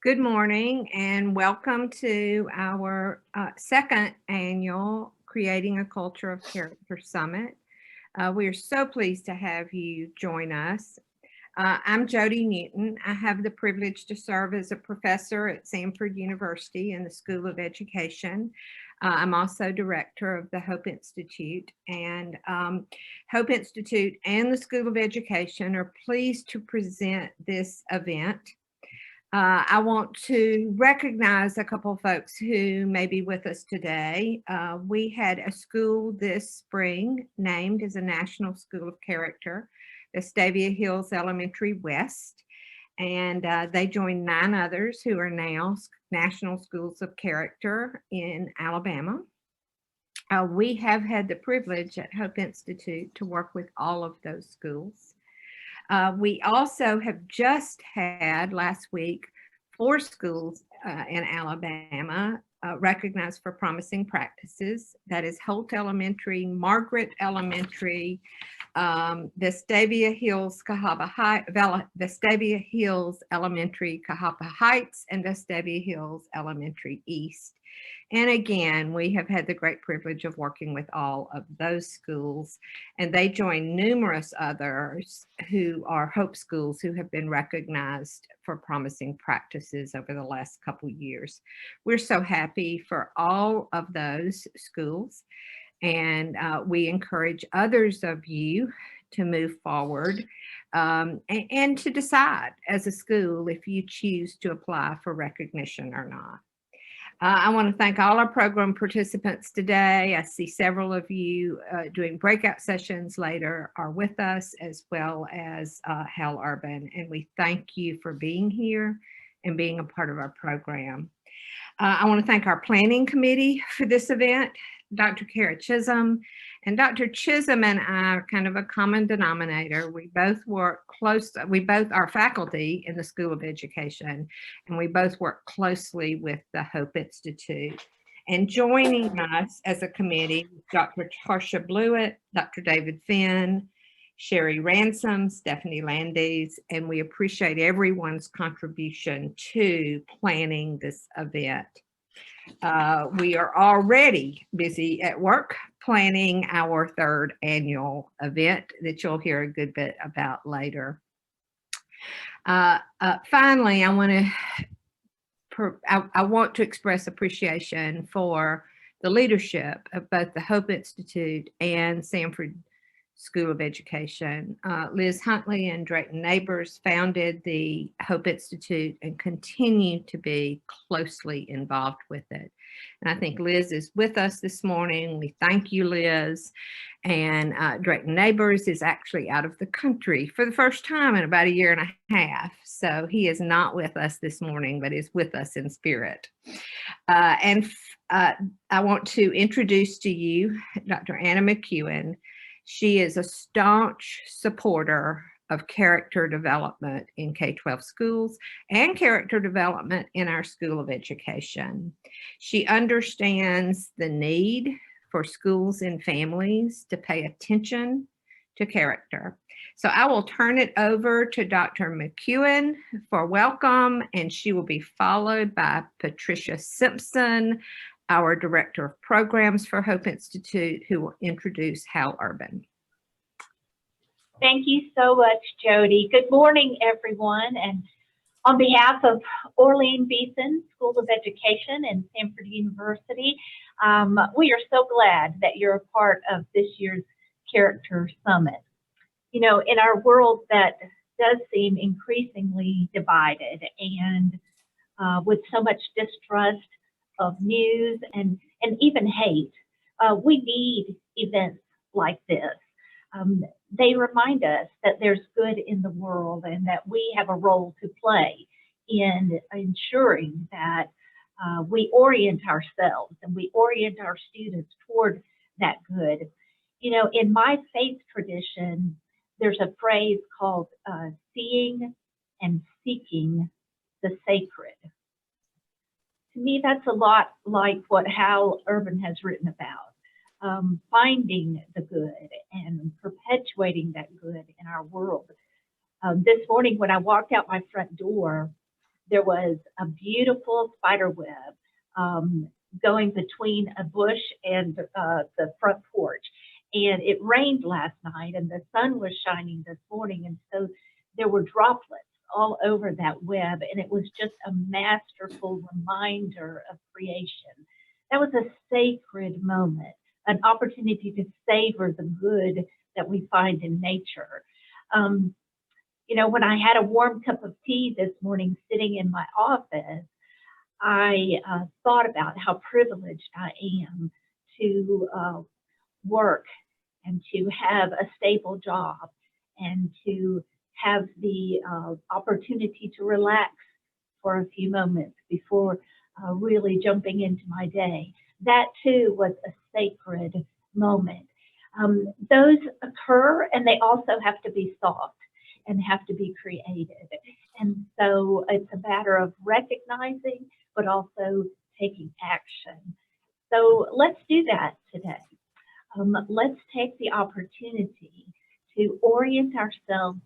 Good morning and welcome to our second annual Creating a Culture of Character Summit. We are so pleased to have you join us. I'm Jody Newton. I have the privilege to serve as a professor at Samford University in the School of Education. I'm also director of the Hope Institute, and Hope Institute and the School of Education are pleased to present this event. I want to recognize a couple of folks who may be with us today. We had a school this spring named as a National School of Character, Vestavia Hills Elementary West, and they joined 9 others who are now National Schools of Character in Alabama. We have had the privilege at Hope Institute to work with all of those schools. We also have just had last week 4 schools in Alabama recognized for promising practices. That is Holt Elementary, Margaret Elementary, Vestavia Hills Elementary, Cahapa Heights, and Vestavia Hills Elementary East. And again, we have had the great privilege of working with all of those schools, and they join numerous others who are Hope schools who have been recognized for promising practices over the last couple years. We're so happy for all of those schools, and we encourage others of you to move forward and to decide as a school if you choose to apply for recognition or not. I want to thank all our program participants today. I see several of you doing breakout sessions later are with us, as well as Hal Urban, and we thank you for being here and being a part of our program. I want to thank our planning committee for this event, Dr. Kara Chisholm. And Dr. Chisholm and I are kind of a common denominator. We both work close, we both are faculty in the School of Education, and we both work closely with the Hope Institute. And joining us as a committee, Dr. Tarsha Blewett, Dr. David Finn, Sherry Ransom, Stephanie Landis, and we appreciate everyone's contribution to planning this event. We are already busy at work planning our 3rd annual event that you'll hear a good bit about later. Finally, I want to express appreciation for the leadership of both the Hope Institute and Samford School of Education. Liz Huntley and Drayton Neighbors founded the Hope Institute and continue to be closely involved with it. And I think Liz is with us this morning. We thank you, Liz. And Drayton Neighbors is actually out of the country for the first time in about a year and a half. So he is not with us this morning, but is with us in spirit. I want to introduce to you Dr. Anna McEwen. She is a staunch supporter of character development in K-12 schools and character development in our School of Education. She understands the need for schools and families to pay attention to character. So I will turn it over to Dr. McEwen for welcome, and she will be followed by Patricia Simpson, our Director of Programs for Hope Institute, who will introduce Hal Urban. Thank you so much, Jody. Good morning, everyone. And on behalf of Orlean Beeson School of Education and Samford University, we are so glad that you're a part of this year's Character Summit. You know, in our world that does seem increasingly divided and with so much distrust of news and even hate, we need events like this. They remind us that there's good in the world and that we have a role to play in ensuring that we orient ourselves and we orient our students toward that good. You know, in my faith tradition, there's a phrase called seeing and seeking the sacred. To me, that's a lot like what Hal Urban has written about, finding the good and perpetuating that good in our world. This morning when I walked out my front door, there was a beautiful spider web going between a bush and the front porch. And it rained last night and the sun was shining this morning. And so there were droplets all over that web. And it was just a masterful reminder of creation. That was a sacred moment, an opportunity to savor the good that we find in nature. You know, when I had a warm cup of tea this morning sitting in my office, I thought about how privileged I am to work and to have a stable job and to have the opportunity to relax for a few moments before really jumping into my day. That too was a sacred moment. Those occur and they also have to be soft and have to be created. And so it's a matter of recognizing, but also taking action. So let's do that today. Let's take the opportunity to orient ourselves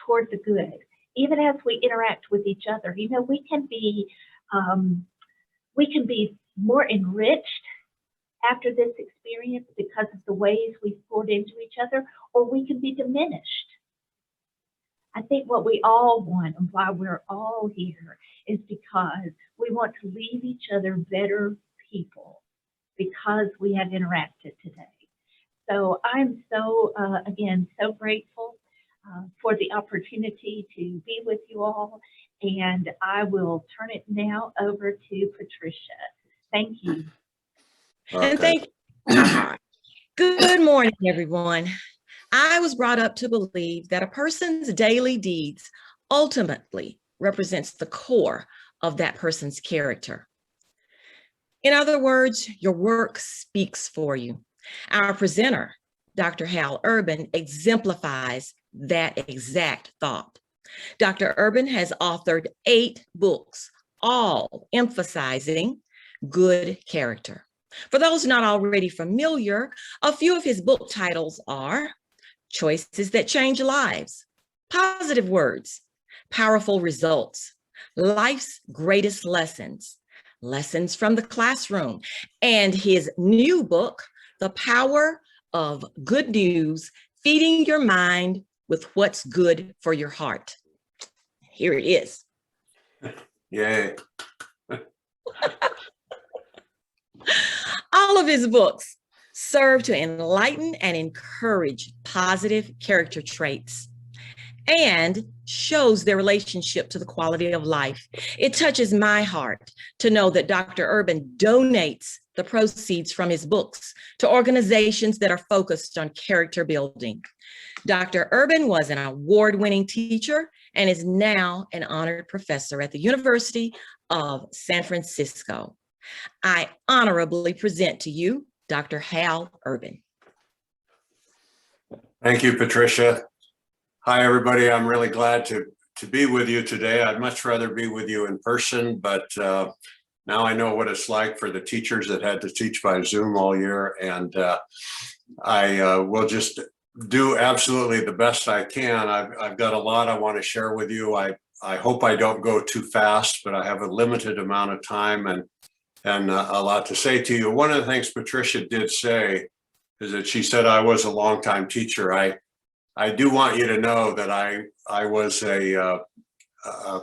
toward the good, even as we interact with each other. You know, we can be more enriched after this experience because of the ways we've poured into each other, or we can be diminished. I think what we all want and why we're all here is because we want to leave each other better people because we have interacted today. So I'm so, again, so grateful for the opportunity to be with you all. And I will turn it now over to Patricia. Thank you. Okay. And thank you. Good morning, everyone. I was brought up to believe that a person's daily deeds ultimately represents the core of that person's character. In other words, your work speaks for you. Our presenter, Dr. Hal Urban, exemplifies that exact thought. Dr. Urban has authored 8 books, all emphasizing good character. For those not already familiar, a few of his book titles are Choices That Change Lives, Positive Words, Powerful Results, Life's Greatest Lessons, Lessons from the Classroom, and his new book, The Power of Good News, Feeding Your Mind with What's Good for Your Heart. Here it is. Yay. All of his books serve to enlighten and encourage positive character traits and shows their relationship to the quality of life. It touches my heart to know that Dr. Urban donates the proceeds from his books to organizations that are focused on character building. Dr. Urban was an award-winning teacher and is now an honored professor at the University of San Francisco. I honorably present to you Dr. Hal Urban. Thank you, Patricia. Hi, everybody. I'm really glad to be with you today. I'd much rather be with you in person, but now I know what it's like for the teachers that had to teach by Zoom all year, and I will just do absolutely the best I can. I've got a lot I want to share with you. I hope I don't go too fast, but I have a limited amount of time and a lot to say to you. One of the things Patricia did say is that she said I was a longtime teacher. I do want you to know that I was a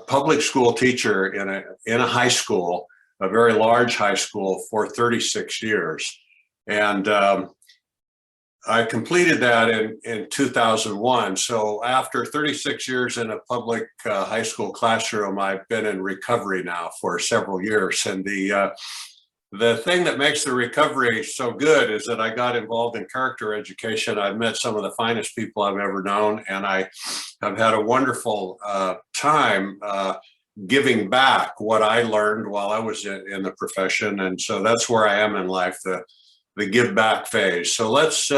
public school teacher in a high school, a very large high school, for 36 years. And I completed that in 2001. So after 36 years in a public high school classroom, I've been in recovery now for several years. And the thing that makes the recovery so good is that I got involved in character education. I've met some of the finest people I've ever known, and I have had a wonderful time giving back what I learned while I was in the profession. And so that's where I am in life, the give back phase. So let's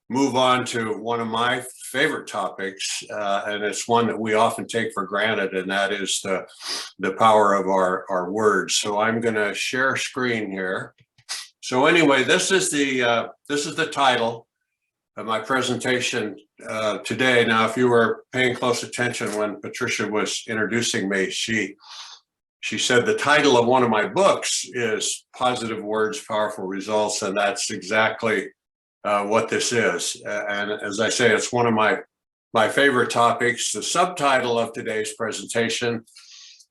move on to one of my favorite topics, and it's one that we often take for granted, and that is the power of our words. So I'm going to share screen here. So anyway, this is the title, my presentation today. Now, if you were paying close attention when Patricia was introducing me, she said the title of one of my books is Positive Words, Powerful Results, and that's exactly what this is. And as I say, it's one of my favorite topics. The subtitle of today's presentation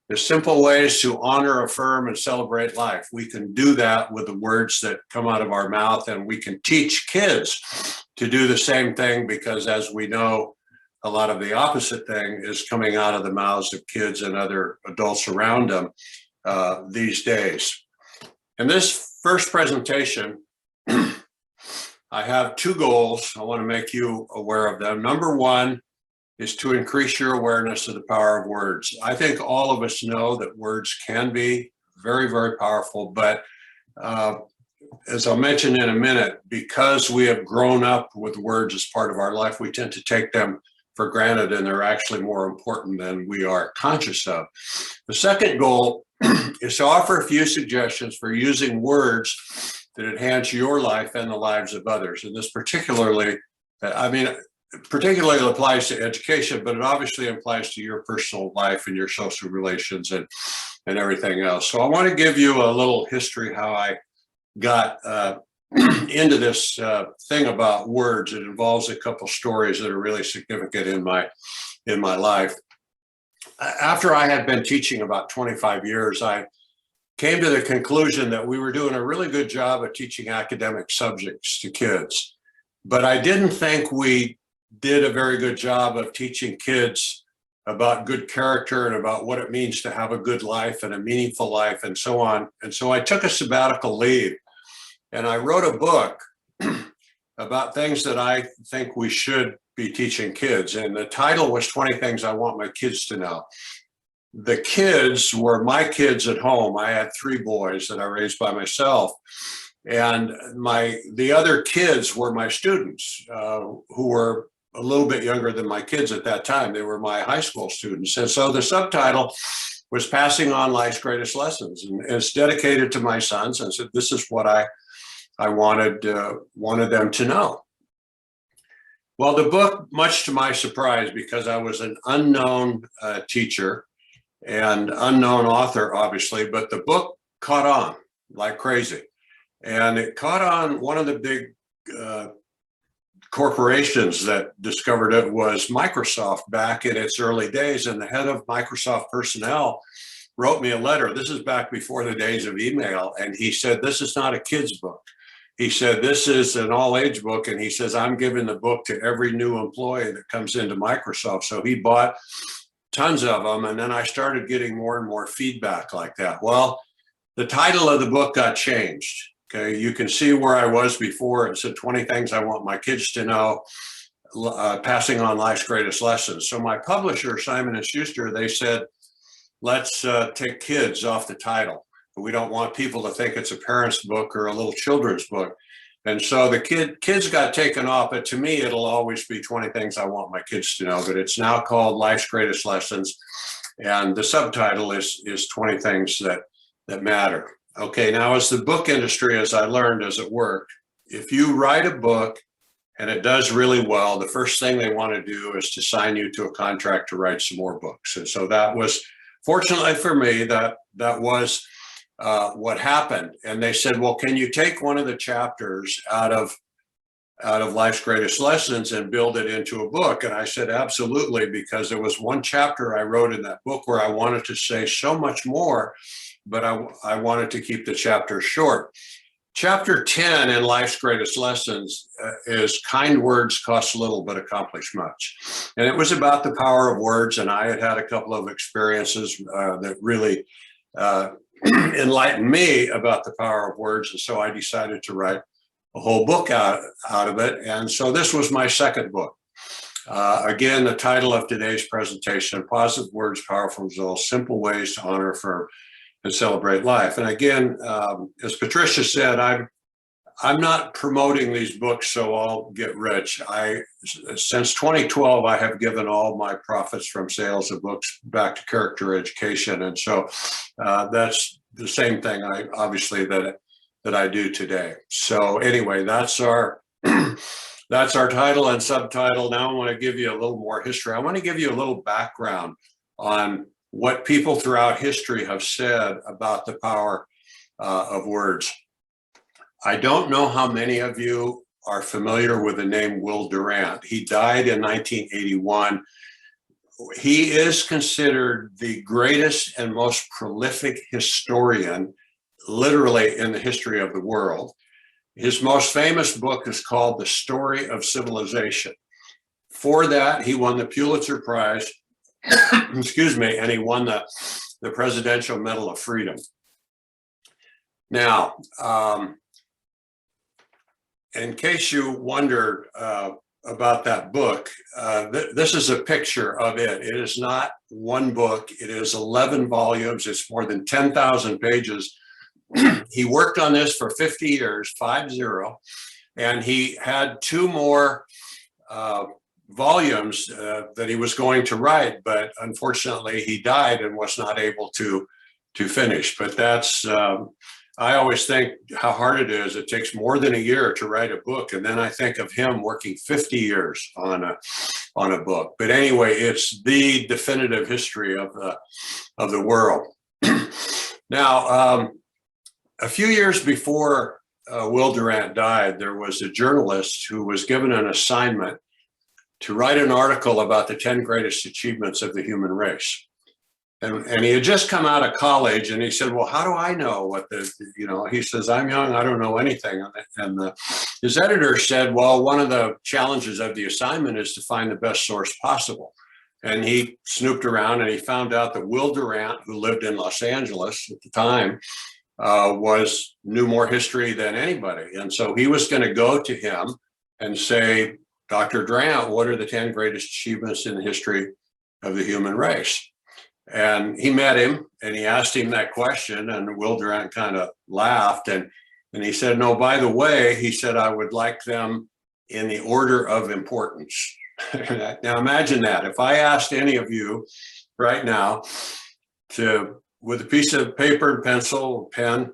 is Simple Ways to Honor, Affirm, and Celebrate Life. We can do that with the words that come out of our mouth, and we can teach kids to do the same thing, because as we know, a lot of the opposite thing is coming out of the mouths of kids and other adults around them these days. In this first presentation, I have two goals. I want to make you aware of them. Number one is to increase your awareness of the power of words. I think all of us know that words can be very, very powerful, but as I'll mention in a minute, because we have grown up with words as part of our life, we tend to take them for granted, and they're actually more important than we are conscious of. The second goal is to offer a few suggestions for using words that enhance your life and the lives of others. And this particularly applies to education, but it obviously applies to your personal life and your social relations and everything else. So I want to give you a little history how I got into this thing about words. It involves a couple stories that are really significant in my life. After I had been teaching about 25 years, I came to the conclusion that we were doing a really good job of teaching academic subjects to kids, but I didn't think we did a very good job of teaching kids about good character and about what it means to have a good life and a meaningful life and so on. And so I took a sabbatical leave and I wrote a book about things that I think we should be teaching kids. And the title was 20 Things I Want My Kids to Know. The kids were my kids at home. I had 3 boys that I raised by myself. And the other kids were my students who were a little bit younger than my kids at that time. They were my high school students. And so the subtitle was Passing On Life's Greatest Lessons. And it's dedicated to my sons. And so this is what I wanted them to know. Well, the book, much to my surprise, because I was an unknown teacher and unknown author, obviously, but the book caught on like crazy. And it caught on. One of the big corporations that discovered it was Microsoft back in its early days. And the head of Microsoft personnel wrote me a letter. This is back before the days of email. And he said, this is not a kid's book. He said, this is an all-age book. And he says, I'm giving the book to every new employee that comes into Microsoft. So he bought tons of them. And then I started getting more and more feedback like that. Well, the title of the book got changed. Okay, you can see where I was before. It said 20 Things I Want My Kids to Know, Passing On Life's Greatest Lessons. So my publisher, Simon & Schuster, they said, let's take kids off the title. We don't want people to think it's a parent's book or a little children's book. And so the kids got taken off, but to me, it'll always be 20 Things I Want My Kids to Know, but it's now called Life's Greatest Lessons. And the subtitle is 20 Things that Matter. Okay, now as the book industry, as I learned as it worked, if you write a book and it does really well, the first thing they want to do is to sign you to a contract to write some more books. And so that was, fortunately for me, that was what happened. And they said, well, can you take one of the chapters out of Life's Greatest Lessons and build it into a book? And I said, absolutely, because there was one chapter I wrote in that book where I wanted to say so much more, but I wanted to keep the chapter short. Chapter 10 in Life's Greatest Lessons is Kind Words Cost Little but Accomplish Much. And it was about the power of words. And I had a couple of experiences that really enlightened me about the power of words. And so I decided to write a whole book out of it. And so this was my second book. Again, the title of today's presentation, Positive Words, Powerful Results, Simple Ways to Honor, Affirm, and Celebrate Life. And again, as Patricia said, I'm not promoting these books so I'll get rich. Since 2012, I have given all my profits from sales of books back to character education. And so that's the same thing obviously that I do today. So anyway, that's our that's our title and subtitle. Now I want to give you a little more history. I want to give you a little background on what people throughout history have said about the power of words. I don't know how many of you are familiar with the name Will Durant. He died in 1981. He is considered the greatest and most prolific historian, literally, in the history of the world. His most famous book is called The Story of Civilization. For that, he won the Pulitzer Prize, excuse me, and he won the Presidential Medal of Freedom. Now, in case you wondered about that book, this is a picture of it. It is not one book. It is 11 volumes. It's more than 10,000 pages. He worked on this for 50 years, 50, and he had 2 more volumes that he was going to write, but unfortunately he died and was not able to finish. But that's, I always think how hard it is. It takes more than a year to write a book, and then I think of him working 50 years on a book. But anyway, it's the definitive history of the world. Now, a few years before Will Durant died, there was a journalist who was given an assignment to write an article about the 10 greatest achievements of the human race. And he had just come out of college, and he said, well, how do I know what he says, I'm young, I don't know anything. And his editor said, well, one of the challenges of the assignment is to find the best source possible. And he snooped around and he found out that Will Durant, who lived in Los Angeles at the time, knew more history than anybody. And so he was going to go to him and say, Dr. Durant, what are the 10 greatest achievements in the history of the human race? And he met him and he asked him that question, and Will Durant kind of laughed and he said, no, by the way, he said, I would like them in the order of importance. Now imagine that. If I asked any of you right now to, with a piece of paper and pencil, pen,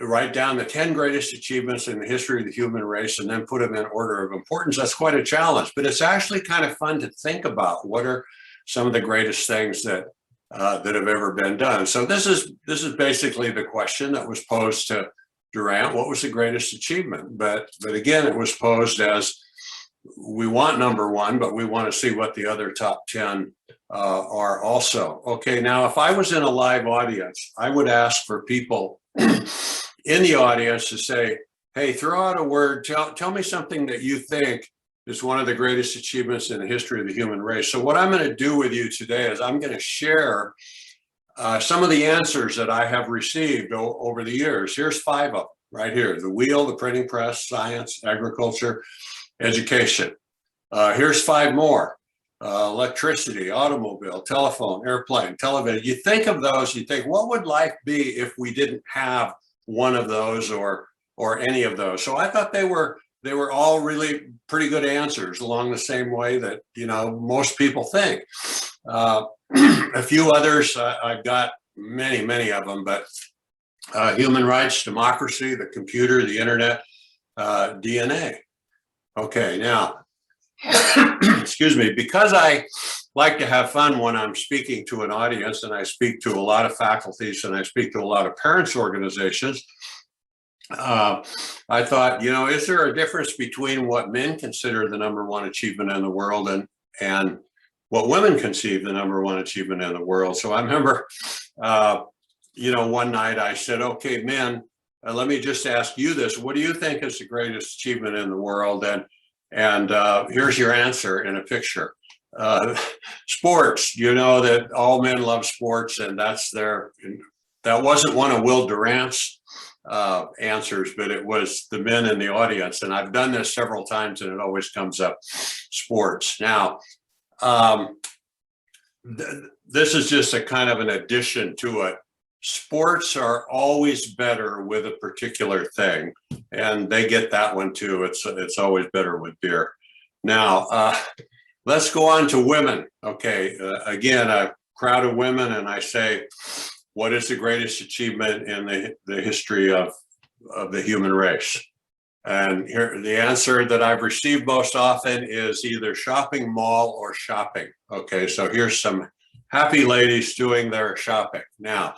write down the 10 greatest achievements in the history of the human race and then put them in order of importance, that's quite a challenge. But it's actually kind of fun to think about what are some of the greatest things that have ever been done. So this is basically the question that was posed to Durant. What was the greatest achievement? But again, it was posed as, we want number 1, but we want to see what the other top 10 are also. Okay, now if I was in a live audience, I would ask for people in the audience to say, hey, throw out a word, tell me something that you think is one of the greatest achievements in the history of the human race. So what I'm going to do with you today is I'm going to share some of the answers that I have received over the years. Here's 5 of them right here: the wheel, the printing press, science, agriculture, education. Here's 5 more: electricity, automobile, telephone, airplane, television. You think of those, you think, what would life be if we didn't have one of those or any of those? So I thought they were all really pretty good answers along the same way that, most people think. A few others, I've got many of them, but human rights, democracy, the computer, the internet, DNA. Okay, now, excuse me, because I like to have fun when I'm speaking to an audience, and I speak to a lot of faculties and I speak to a lot of parents organizations, I thought, is there a difference between what men consider the number 1 achievement in the world and what women conceive the number 1 achievement in the world? So I remember, one night I said, okay, men, let me just ask you this. What do you think is the greatest achievement in the world? And here's your answer in a picture. Sports, that all men love sports, and that wasn't one of Will Durant's answers, but it was the men in the audience. And I've done this several times and it always comes up: sports. Now, this is just a kind of an addition to it. Sports are always better with a particular thing, and they get that one too. It's always better with beer. Now, let's go on to women. Okay, again, a crowd of women, and I say, what is the greatest achievement in the history of the human race? And here, the answer that I've received most often is either shopping mall or shopping. Okay, so here's some happy ladies doing their shopping. Now,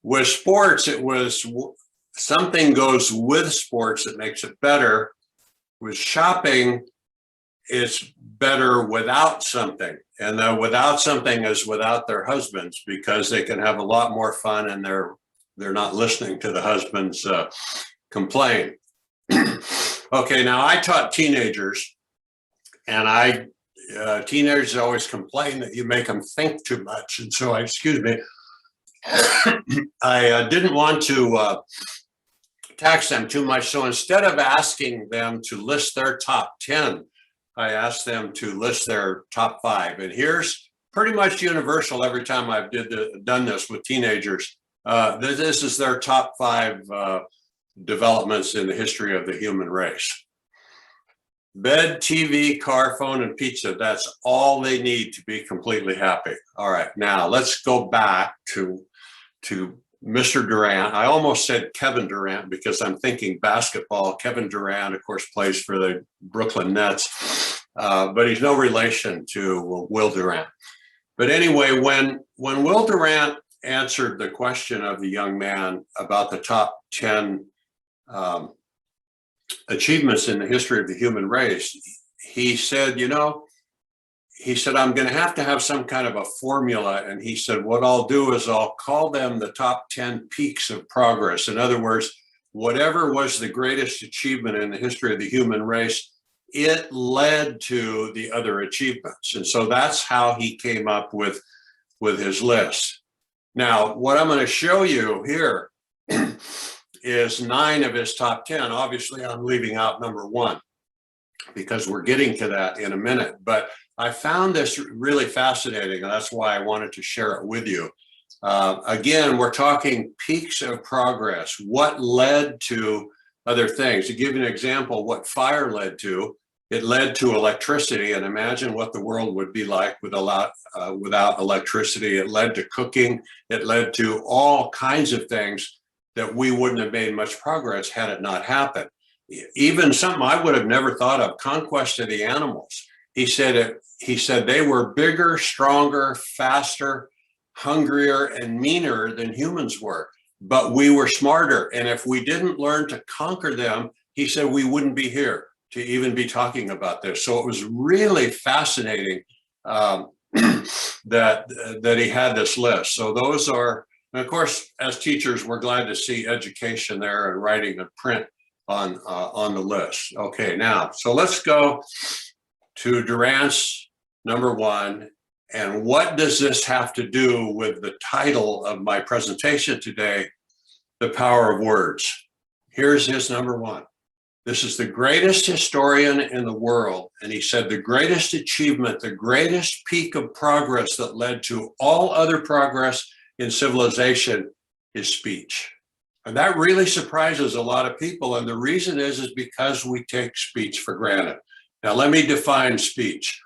with sports, it was something goes with sports that makes it better. With shopping, it's better without something. And the without something is without their husbands, because they can have a lot more fun and they're not listening to the husbands complain. Okay, now I taught teenagers, and teenagers always complain that you make them think too much. And so excuse me, I didn't want to tax them too much. So instead of asking them to list their top 10, I asked them to list their top 5. And here's pretty much universal every time I've done this with teenagers. This is their top 5 developments in the history of the human race. Bed, TV, car, phone, and pizza. That's all they need to be completely happy. All right, now let's go back to Mr. Durant. I almost said Kevin Durant because I'm thinking basketball. Kevin Durant, of course, plays for the Brooklyn Nets, but he's no relation to Will Durant. But anyway, when Will Durant answered the question of the young man about the top 10 achievements in the history of the human race, he said, I'm going to have some kind of a formula. And he said, what I'll do is I'll call them the top 10 peaks of progress. In other words, whatever was the greatest achievement in the history of the human race, it led to the other achievements. And so that's how he came up with his list. Now, what I'm going to show you here is 9 of his top 10. Obviously, I'm leaving out number 1 because we're getting to that in a minute. But I found this really fascinating, and that's why I wanted to share it with you. Again, we're talking peaks of progress. What led to other things? To give you an example, what fire led to, it led to electricity. And imagine what the world would be like without electricity. It led to cooking. It led to all kinds of things that we wouldn't have made much progress had it not happened. Even something I would have never thought of, conquest of the animals. He said they were bigger, stronger, faster, hungrier, and meaner than humans were, but we were smarter. And if we didn't learn to conquer them, he said we wouldn't be here to even be talking about this. So it was really fascinating that he had this list. So those are, and of course, as teachers, we're glad to see education there and writing and print on the list. Okay, now, so let's go to Durant's number 1. And what does this have to do with the title of my presentation today, The Power of Words? Here's his number 1. This is the greatest historian in the world. And he said the greatest achievement, the greatest peak of progress that led to all other progress in civilization is speech. And that really surprises a lot of people. And the reason is because we take speech for granted. Now, let me define speech.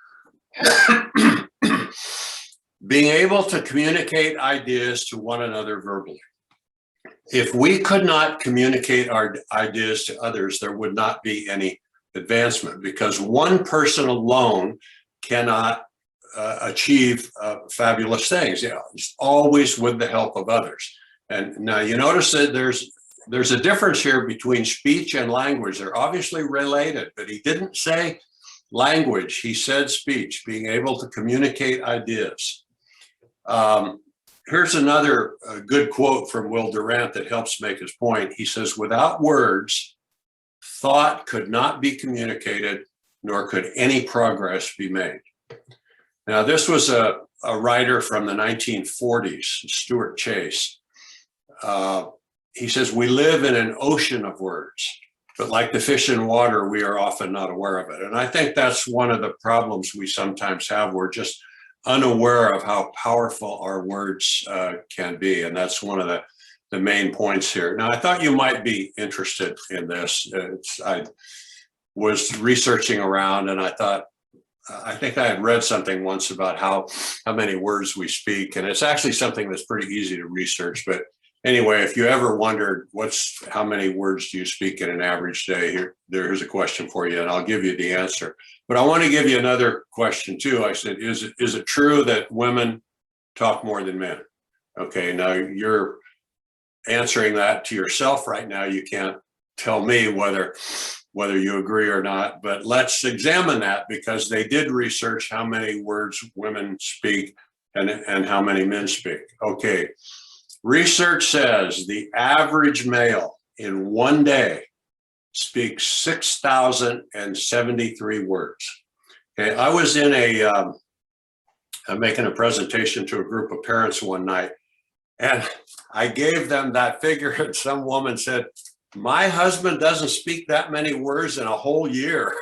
Being able to communicate ideas to one another verbally. If we could not communicate our ideas to others, there would not be any advancement, because one person alone cannot achieve fabulous things. It's always with the help of others. And now you notice that there's a difference here between speech and language. They're obviously related, but he didn't say language. He said speech, being able to communicate ideas. Here's another good quote from Will Durant that helps make his point. He says, without words, thought could not be communicated, nor could any progress be made. Now, this was a writer from the 1940s, Stuart Chase. He says, we live in an ocean of words, but like the fish in water, we are often not aware of it. And I think that's one of the problems we sometimes have. We're just unaware of how powerful our words can be. And that's one of the main points here. Now, I thought you might be interested in this. I was researching around, and I think I had read something once about how many words we speak. And it's actually something that's pretty easy to research. But Anyway, if you ever wondered how many words do you speak in an average day, there's a question for you, and I'll give you the answer. But I want to give you another question too. I said, is it true that women talk more than men? Okay, now you're answering that to yourself right now. You can't tell me whether you agree or not, but let's examine that, because they did research how many words women speak and how many men speak. Okay, research says the average male in one day speaks 6,073 words. Okay, I was in I'm making a presentation to a group of parents one night, and I gave them that figure, and some woman said, "My husband doesn't speak that many words in a whole year."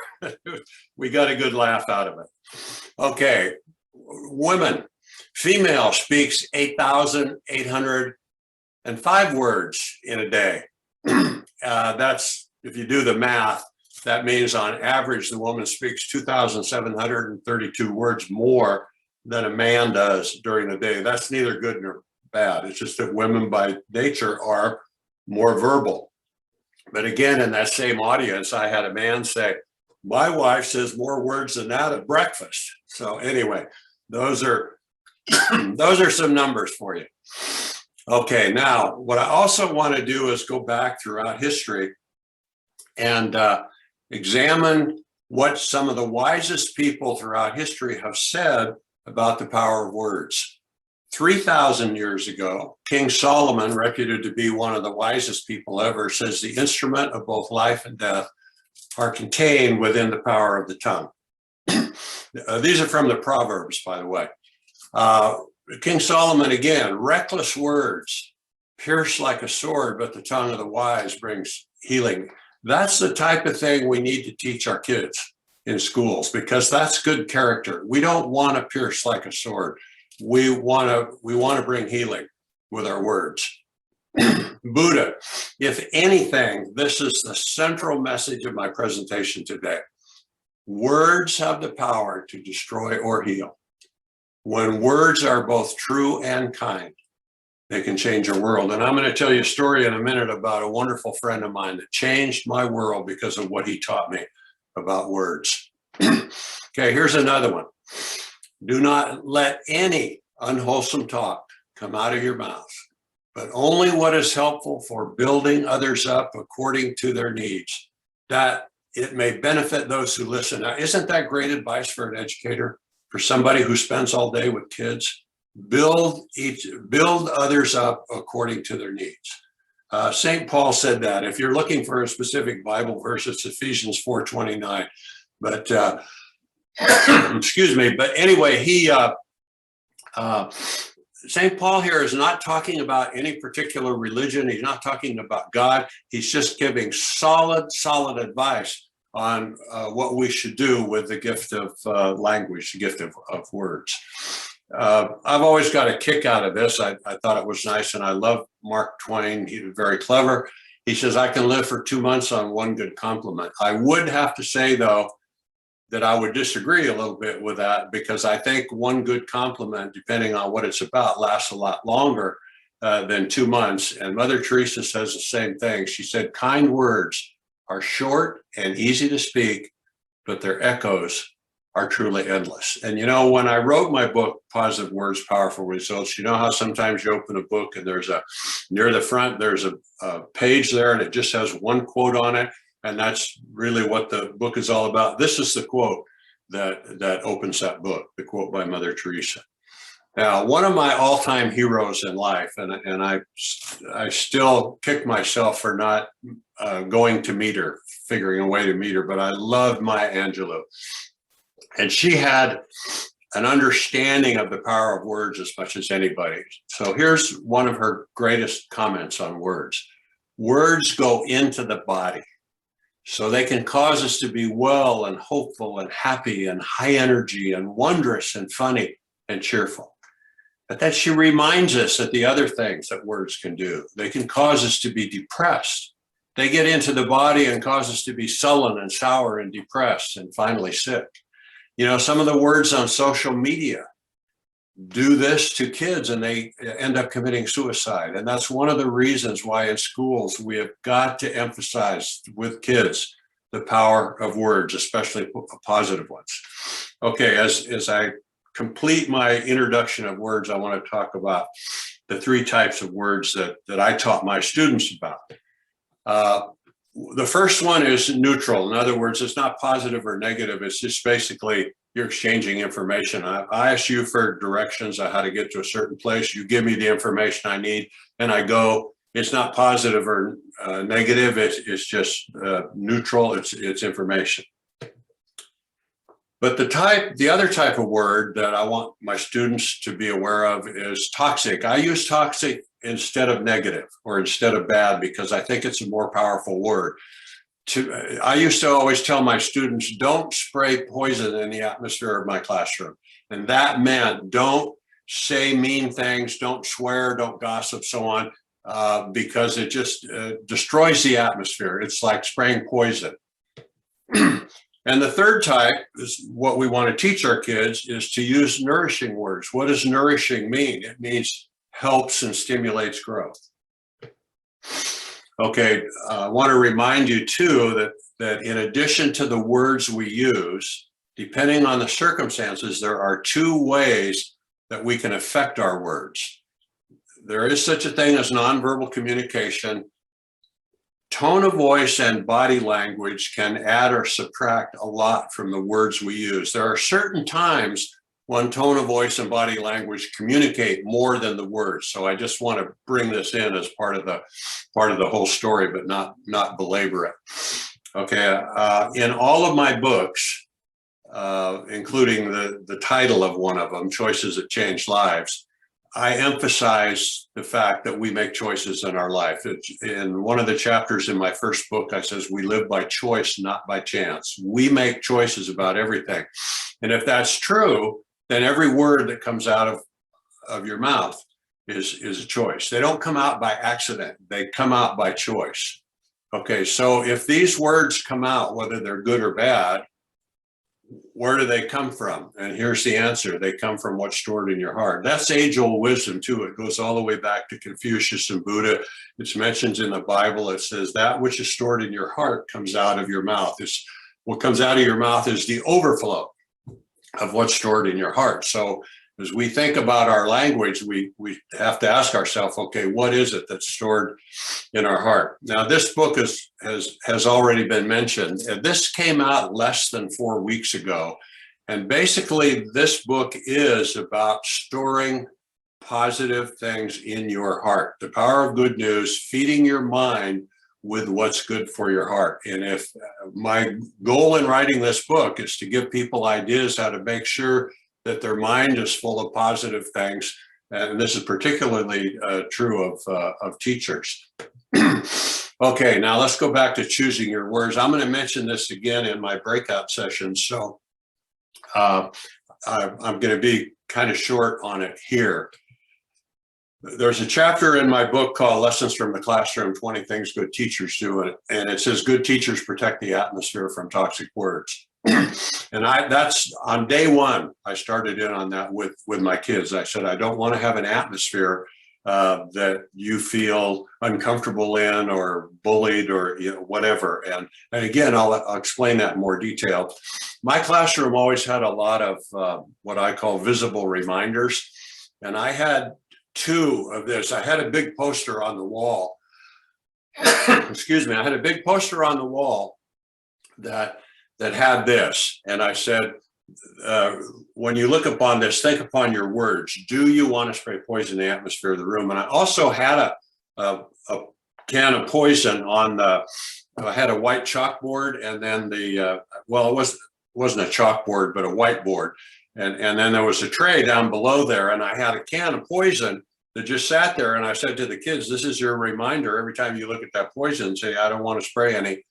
We got a good laugh out of it. Okay, women, female speaks 8,805 words in a day. That's, if you do the math, that means on average, the woman speaks 2,732 words more than a man does during the day. That's neither good nor bad. It's just that women by nature are more verbal. But again, in that same audience, I had a man say, "My wife says more words than that at breakfast." So anyway, those are some numbers for you. Okay, now what I also want to do is go back throughout history and examine what some of the wisest people throughout history have said about the power of words. 3,000 years ago, King Solomon, reputed to be one of the wisest people ever, says the instrument of both life and death are contained within the power of the tongue. These are from the Proverbs, by the way. King Solomon, again, reckless words pierce like a sword, but the tongue of the wise brings healing. That's the type of thing we need to teach our kids in schools, because that's good character. We don't want to pierce like a sword. We want to bring healing with our words. Buddha, if anything, this is the central message of my presentation today. Words have the power to destroy or heal. When words are both true and kind, they can change your world. And I'm going to tell you a story in a minute about a wonderful friend of mine that changed my world because of what he taught me about words. Okay, here's another one. Do not let any unwholesome talk come out of your mouth, but only what is helpful for building others up according to their needs, that it may benefit those who listen. Now, isn't that great advice for an educator, for somebody who spends all day with kids? Build others up according to their needs. St. Paul said that. If you're looking for a specific Bible verse, it's Ephesians 4:29. But excuse me. But anyway, St. Paul here is not talking about any particular religion. He's not talking about God. He's just giving solid advice on what we should do with the gift of language, the gift of words. I've always got a kick out of this. I thought it was nice, and I love Mark Twain. He was very clever. He says, "I can live for 2 months on one good compliment." I would have to say, though, that I would disagree a little bit with that, because I think one good compliment, depending on what it's about, lasts a lot longer than 2 months. And Mother Teresa says the same thing. She said, "Kind words are short and easy to speak, but their echoes are truly endless." And you know, when I wrote my book, Positive Words, Powerful Results, you know how sometimes you open a book and there's near the front, there's a page there and it just has one quote on it. And that's really what the book is all about. This is the quote that opens that book, the quote by Mother Teresa. Now, one of my all-time heroes in life, and I still kick myself for not going to meet her, figuring a way to meet her, but I loved Maya Angelou. And she had an understanding of the power of words as much as anybody. So here's one of her greatest comments on words. Words go into the body, so they can cause us to be well and hopeful and happy and high energy and wondrous and funny and cheerful. But then she reminds us that the other things that words can do, they can cause us to be depressed. They get into the body and cause us to be sullen and sour and depressed and finally sick. You know, some of the words on social media do this to kids and they end up committing suicide. And that's one of the reasons why in schools we have got to emphasize with kids the power of words, especially positive ones. Okay, as I complete my introduction of words, I want to talk about the three types of words that I taught my students about. The first one is neutral. In other words, it's not positive or negative. It's just basically you're exchanging information. I ask you for directions on how to get to a certain place. You give me the information I need and I go. It's not positive or negative. It's just neutral. It's information. But the other type of word that I want my students to be aware of is toxic. I use toxic instead of negative or instead of bad because I think it's a more powerful word. I used to always tell my students, don't spray poison in the atmosphere of my classroom. And that meant don't say mean things, don't swear, don't gossip, so on, because it just destroys the atmosphere. It's like spraying poison. And the third type is what we want to teach our kids is to use nourishing words. What does nourishing mean? It means helps and stimulates growth. Okay, I want to remind you too that in addition to the words we use, depending on the circumstances, there are two ways that we can affect our words. There is such a thing as nonverbal communication. Tone of voice and body language can add or subtract a lot from the words we use. There are certain times when tone of voice and body language communicate more than the words. So I just want to bring this in as part of the whole story, but not belabor it. Okay, in all of my books, including the title of one of them, Choices That Change Lives, I emphasize the fact that we make choices in our life. In one of the chapters in my first book, I says, we live by choice, not by chance. We make choices about everything. And if that's true, then every word that comes out of your mouth is a choice. They don't come out by accident. They come out by choice. Okay, so if these words come out, whether they're good or bad, where do they come from? And here's the answer. They come from what's stored in your heart. That's age-old wisdom too. It goes all the way back to Confucius and Buddha. It's mentioned in the Bible. It says that which is stored in your heart comes out of your mouth. What comes out of your mouth is the overflow of what's stored in your heart. So as we think about our language, we have to ask ourselves, okay, what is it that's stored in our heart? Now, this book has already been mentioned. This came out less than 4 weeks ago. And basically, this book is about storing positive things in your heart. The power of good news, feeding your mind with what's good for your heart. And if my goal in writing this book is to give people ideas how to make sure that their mind is full of positive things. And this is particularly true of teachers. Okay, now let's go back to choosing your words. I'm going to mention this again in my breakout session. So I'm going to be kind of short on it here. There's a chapter in my book called Lessons from the Classroom, 20 Things Good Teachers Do. And it says, good teachers protect the atmosphere from toxic words. And that's on day one, I started in on that with my kids. I said, I don't want to have an atmosphere that you feel uncomfortable in or bullied or whatever. And again, I'll explain that in more detail. My classroom always had a lot of what I call visible reminders. And I had two of this. I had a big poster on the wall. Excuse me. I had a big poster on the wall that had this. And I said, when you look upon this, think upon your words. Do you want to spray poison in the atmosphere of the room? And I also had a can of poison on I had a white chalkboard and then well, it wasn't a chalkboard, but a whiteboard. And then there was a tray down below there. And I had a can of poison that just sat there. And I said to the kids, this is your reminder. Every time you look at that poison, say, I don't want to spray any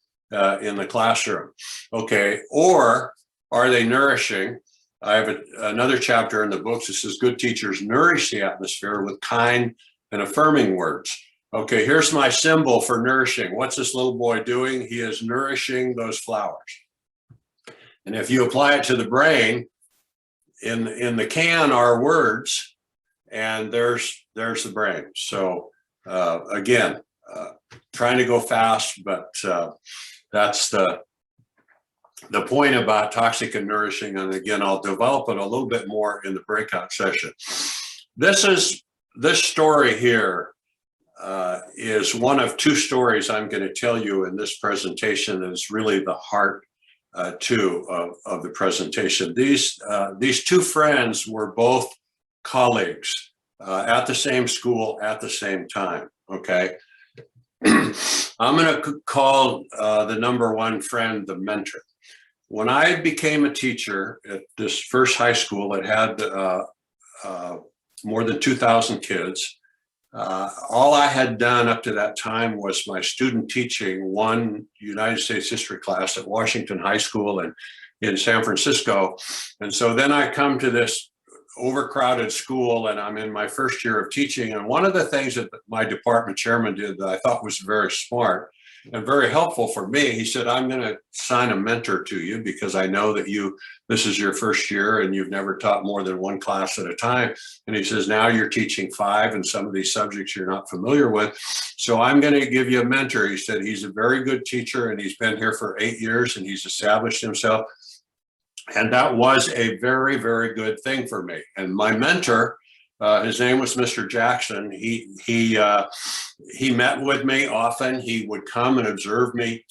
in the classroom. Okay, or are they nourishing? I have another chapter in the books that says good teachers nourish the atmosphere with kind and affirming words. Okay, here's my symbol for nourishing. What's this little boy doing? He is nourishing those flowers. And if you apply it to the brain, in the can are words, and there's the brain. So again, trying to go fast, but that's the point about toxic and nourishing. And again, I'll develop it a little bit more in the breakout session. This story here is one of two stories I'm going to tell you in this presentation that is really the heart too of the presentation. These two friends were both colleagues at the same school at the same time. Okay. I'm going to call the number one friend the mentor. When I became a teacher at this first high school, it had more than 2,000 kids. All I had done up to that time was my student teaching one United States history class at Washington High School and in San Francisco. And so then I come to this overcrowded school, and I'm in my first year of teaching. And one of the things that my department chairman did that I thought was very smart and very helpful for me, he said, I'm going to assign a mentor to you because I know that this is your first year and you've never taught more than one class at a time. And he says, now you're teaching 5 and some of these subjects you're not familiar with. So I'm going to give you a mentor. He said, he's a very good teacher and he's been here for 8 years and he's established himself. And that was a very, very good thing for me. And my mentor, his name was Mr. Jackson. He met with me often. He would come and observe me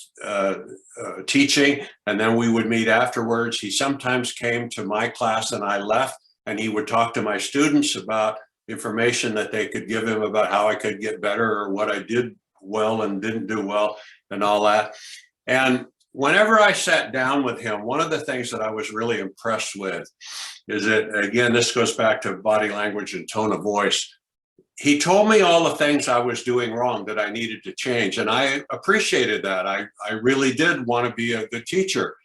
teaching, and then we would meet afterwards. He sometimes came to my class and I left, and he would talk to my students about information that they could give him about how I could get better or what I did well and didn't do well and all that. And whenever I sat down with him, one of the things that I was really impressed with is that, again, this goes back to body language and tone of voice. He told me all the things I was doing wrong that I needed to change. And I appreciated that. I really did want to be a good teacher.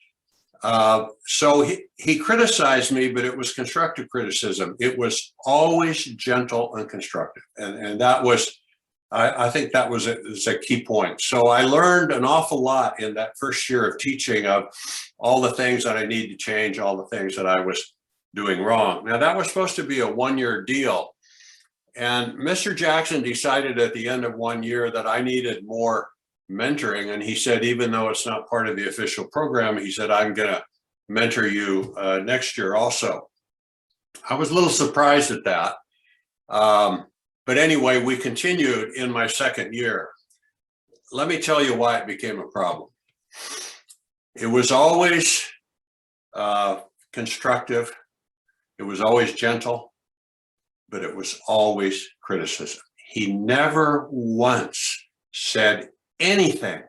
So he criticized me, but it was constructive criticism. It was always gentle and constructive. And that was, I think that was a key point. So I learned an awful lot in that first year of teaching of all the things that I need to change, all the things that I was doing wrong. Now that was supposed to be a 1-year deal. And Mr. Jackson decided at the end of 1 year that I needed more mentoring. And he said, even though it's not part of the official program, he said, I'm going to mentor you next year also. I was a little surprised at that. But anyway, we continued in my second year. Let me tell you why it became a problem. It was always constructive. It was always gentle, but it was always criticism. He never once said anything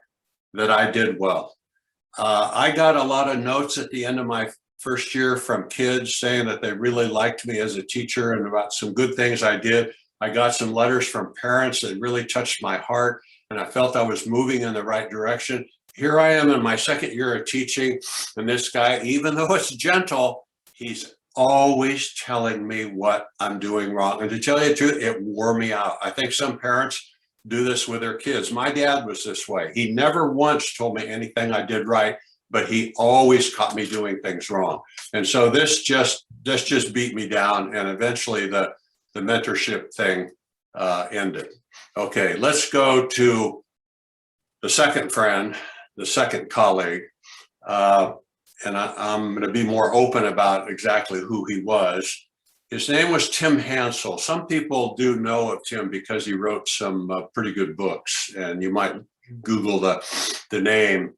that I did well. I got a lot of notes at the end of my first year from kids saying that they really liked me as a teacher and about some good things I did. I got some letters from parents that really touched my heart, and I felt I was moving in the right direction. Here I am in my second year of teaching, and this guy, even though it's gentle, he's always telling me what I'm doing wrong. And to tell you the truth, it wore me out. I think some parents do this with their kids. My dad was this way. He never once told me anything I did right, but he always caught me doing things wrong. And so this just beat me down, and eventually the mentorship thing ended. Okay, let's go to the second friend, the second colleague. And I'm going to be more open about exactly who he was. His name was Tim Hansel. Some people do know of Tim because he wrote some pretty good books, and you might Google the name.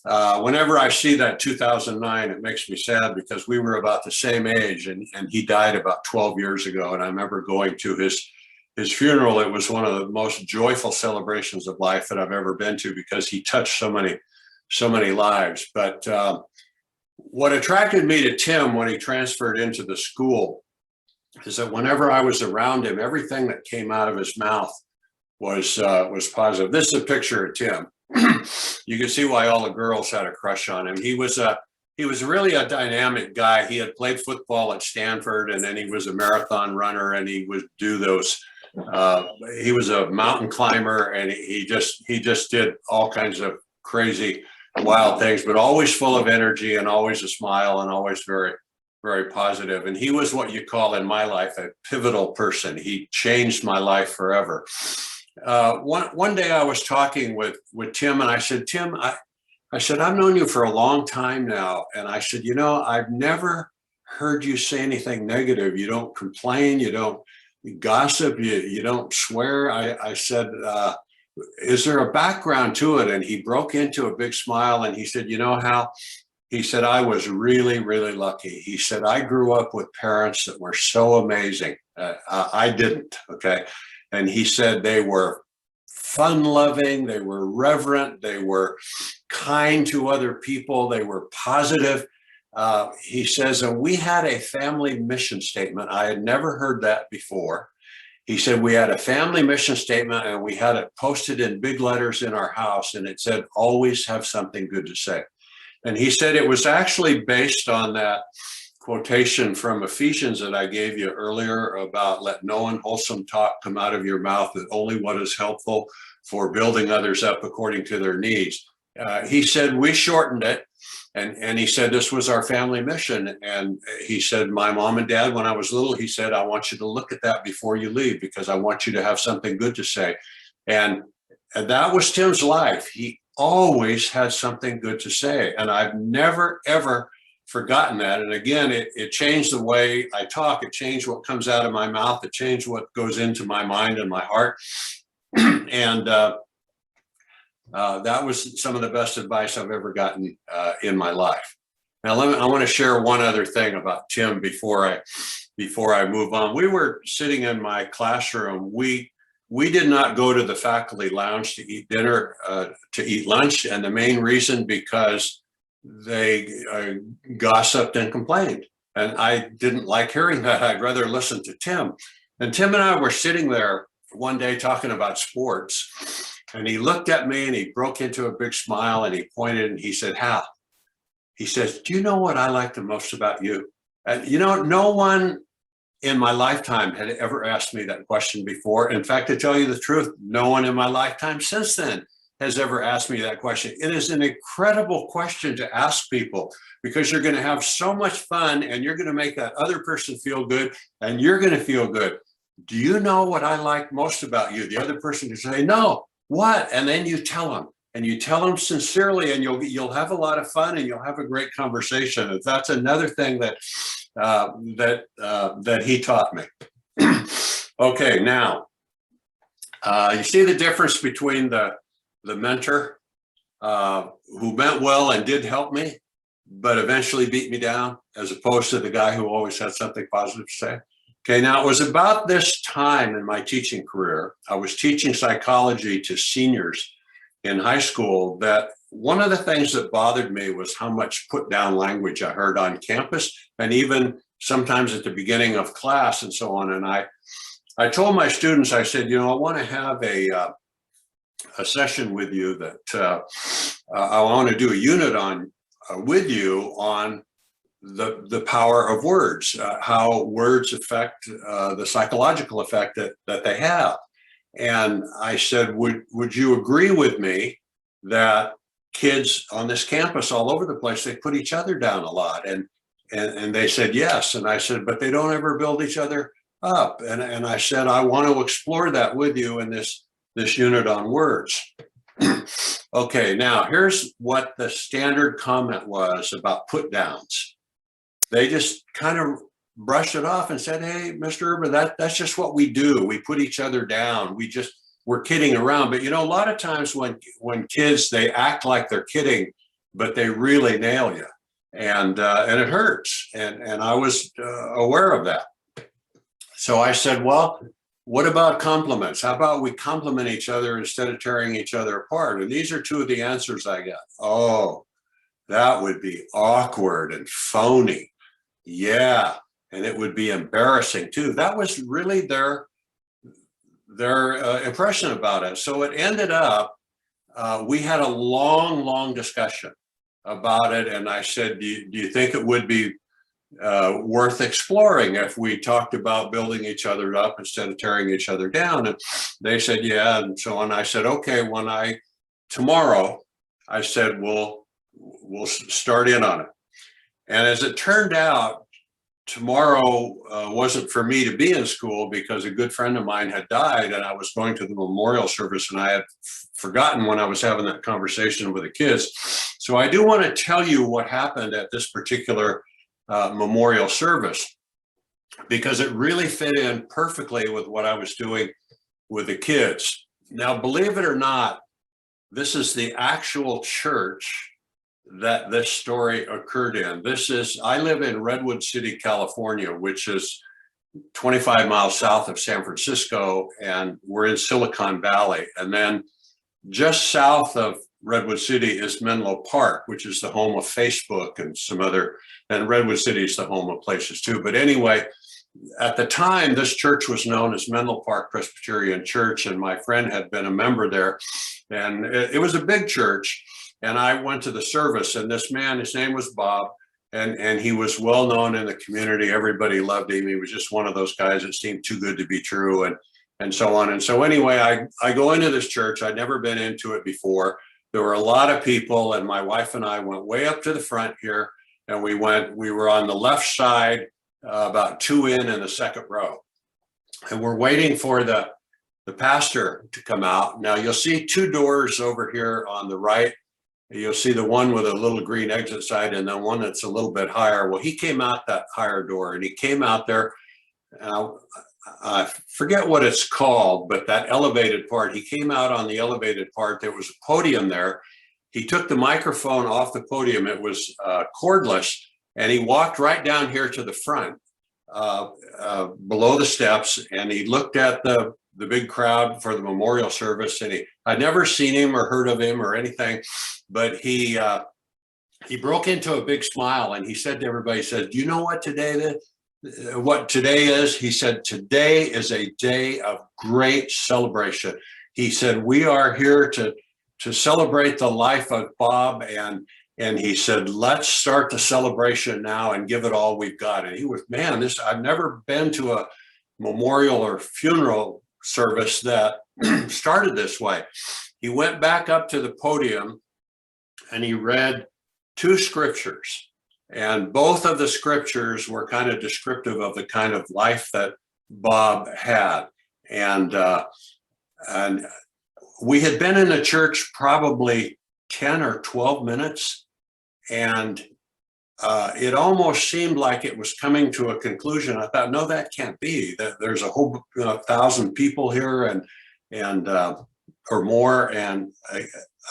Whenever I see that 2009, it makes me sad because we were about the same age, and he died about 12 years ago. And I remember going to his funeral. It was one of the most joyful celebrations of life that I've ever been to because he touched so many lives. But what attracted me to Tim when he transferred into the school is that whenever I was around him, everything that came out of his mouth was positive. This is a picture of Tim. You can see why all the girls had a crush on him. He was really a dynamic guy. He had played football at Stanford, and then he was a marathon runner, and he would do those. He was a mountain climber, and he just did all kinds of crazy, wild things, but always full of energy and always a smile and always very, very positive. And he was what you call in my life a pivotal person. He changed my life forever. One day I was talking with Tim, and I said, Tim, I said, I've known you for a long time now. And I said, you know, I've never heard you say anything negative. You don't complain, you don't gossip, you don't swear. I said, is there a background to it? And he broke into a big smile and he said, you know, Hal, he said, I was really, really lucky. He said, I grew up with parents that were so amazing. I didn't, okay? And he said they were fun-loving, they were reverent, they were kind to other people, they were positive. He says, and we had a family mission statement. I had never heard that before. He said, we had a family mission statement and we had it posted in big letters in our house, and it said, always have something good to say. And he said it was actually based on that quotation from Ephesians that I gave you earlier about let no unwholesome talk come out of your mouth, that only what is helpful for building others up according to their needs. He said, we shortened it. And he said, this was our family mission. And he said, my mom and dad, when I was little, he said, I want you to look at that before you leave, because I want you to have something good to say. And that was Tim's life. He always had something good to say. And I've never, ever forgotten that. And again, it changed the way I talk. It changed what comes out of my mouth. It changed what goes into my mind and my heart. And that was some of the best advice I've ever gotten in my life. Now, I want to share one other thing about Tim before I move on. We were sitting in my classroom. We did not go to the faculty lounge to eat dinner, to eat lunch, and the main reason because they gossiped and complained, and I didn't like hearing that. I'd rather listen to Tim. And Tim and I were sitting there one day talking about sports. And he looked at me and he broke into a big smile and he pointed and he said, Hal, he says, do you know what I like the most about you? And you know, no one in my lifetime had ever asked me that question before. In fact, to tell you the truth, no one in my lifetime since then has ever asked me that question. It is an incredible question to ask people, because you're going to have so much fun and you're going to make that other person feel good and you're going to feel good. Do you know what I like most about you? The other person can say, no. What? And then you tell them, and you tell them sincerely, and you'll have a lot of fun and you'll have a great conversation. And that's another thing that that he taught me. Okay, now you see the difference between the mentor who meant well and did help me, but eventually beat me down, as opposed to the guy who always had something positive to say. Okay, now it was about this time in my teaching career, I was teaching psychology to seniors in high school, that one of the things that bothered me was how much put down language I heard on campus, and even sometimes at the beginning of class and so on. And I told my students, I said, you know, I want to have a session with you that I want to do a unit on with you on the power of words, how words affect the psychological effect that they have. And I said, would you agree with me that kids on this campus all over the place, they put each other down a lot? And they said yes. And I said, but they don't ever build each other up. And I said, I want to explore that with you in this unit on words. Okay, now here's what the standard comment was about put downs. They just kind of brushed it off and said, hey, Mr. Urban, that's just what we do. We put each other down. We're kidding around. But you know, a lot of times when kids, they act like they're kidding, but they really nail you. And it hurts. And I was aware of that. So I said, well, what about compliments? How about we compliment each other instead of tearing each other apart? And these are two of the answers I got. Oh, that would be awkward and phony. Yeah, and it would be embarrassing too. That was really their impression about it. So it ended up, we had a long discussion about it. And I said, do you think it would be worth exploring if we talked about building each other up instead of tearing each other down? And they said, yeah, and so on. I said, okay, tomorrow, I said, we'll start in on it. And as it turned out, tomorrow wasn't for me to be in school because a good friend of mine had died and I was going to the memorial service, and I had forgotten when I was having that conversation with the kids. So I do want to tell you what happened at this particular memorial service, because it really fit in perfectly with what I was doing with the kids. Now, believe it or not, this is the actual church that this story occurred in. I live in Redwood City, California, which is 25 miles south of San Francisco, and we're in Silicon Valley. And then just south of Redwood City is Menlo Park, which is the home of Facebook and some other, and Redwood City is the home of places too. But anyway, at the time, this church was known as Menlo Park Presbyterian Church, and my friend had been a member there. And it was a big church. And I went to the service, and this man, his name was Bob, and he was well known in the community. Everybody loved him. He was just one of those guys that seemed too good to be true, and so on. And so anyway, I go into this church. I'd never been into it before. There were a lot of people, and my wife and I went way up to the front here, and we were on the left side, about 2 in the second row. And we're waiting for the pastor to come out. Now you'll see 2 doors over here on the right. You'll see the one with a little green exit side and then one that's a little bit higher. Well, he came out that higher door, and he came out there. I forget what it's called, but that elevated part, he came out on the elevated part. There was a podium there. He took the microphone off the podium. It was cordless, and he walked right down here to the front, below the steps, and he looked at the big crowd for the memorial service. And I'd never seen him or heard of him or anything, but he broke into a big smile, and he said to everybody, he said, "Do you know what today is?" He said, "Today is a day of great celebration." He said, "We are here to celebrate the life of Bob, and he said, let's start the celebration now and give it all we've got." And he was, man, I've never been to a memorial or funeral service that started this way. He went back up to the podium and he read 2 scriptures, and both of the scriptures were kind of descriptive of the kind of life that Bob had. And we had been in the church probably 10 or 12 minutes, and it almost seemed like it was coming to a conclusion. I thought, no, that can't be. That there's a whole 1,000 people here, and or more, and